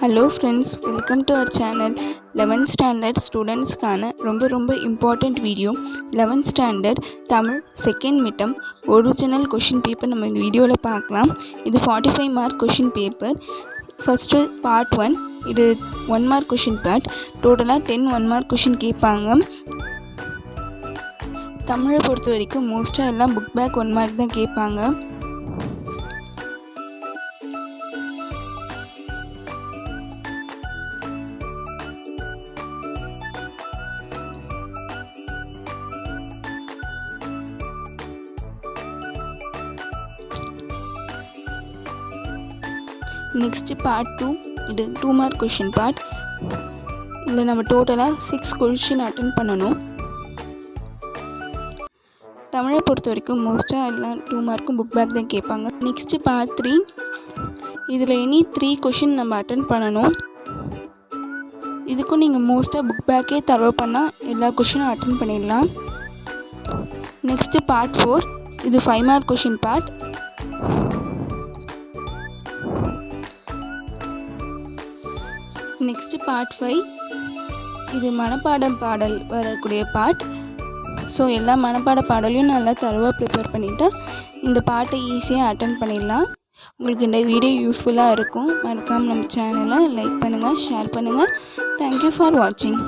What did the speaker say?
Hello friends, welcome to our channel. 11th standard students கான ரொம்ப important video. 11th standard Tamil second midterm original question paper நம்ம இந்த வீடியோல பார்க்கலாம். இது 45 mark question paper. First part 1 இது 1 mark question part. டோட்டலா 10 1 mark question கேட்பாங்க. தமிழை பொறுத்த வரைக்கும் மோஸ்டா எல்லாம் book back 1 mark தான் கேட்பாங்க. Next part 2 இது 2 mark question part. இதில் நம்ம டோட்டலாக 6 question அட்டென்ட் பண்ணணும். தமிழை பொறுத்த வரைக்கும் மோஸ்ட்டாக எல்லாம் 2 மார்க்கும் புக் பேக் தான் கேட்பாங்க. நெக்ஸ்ட் part 3 இதில் எனி 3 question நம்ம அட்டென்ட் பண்ணணும். இதுக்கும் நீங்கள் மோஸ்ட்டாக புக் பேக்கே தரவு பண்ணால் எல்லா கொஷினும் அட்டென்ட் பண்ணிடலாம். நெக்ஸ்ட் part 4 இது 5 mark question part. Next part 5 இது மனப்பாடம் பாடல் வரக்கூடிய பார்ட். ஸோ எல்லா மனப்பாட பாடலையும் நல்லா தரவாக ப்ரிப்பேர் பண்ணிவிட்டு இந்த பாட்டை ஈஸியாக அட்டென்ட் பண்ணிடலாம். உங்களுக்கு இந்த வீடியோ யூஸ்ஃபுல்லாக இருக்கும். மறக்காமல் நம்ம சேனலை லைக் பண்ணுங்கள், ஷேர் பண்ணுங்கள். தேங்க்யூ ஃபார் வாட்சிங்.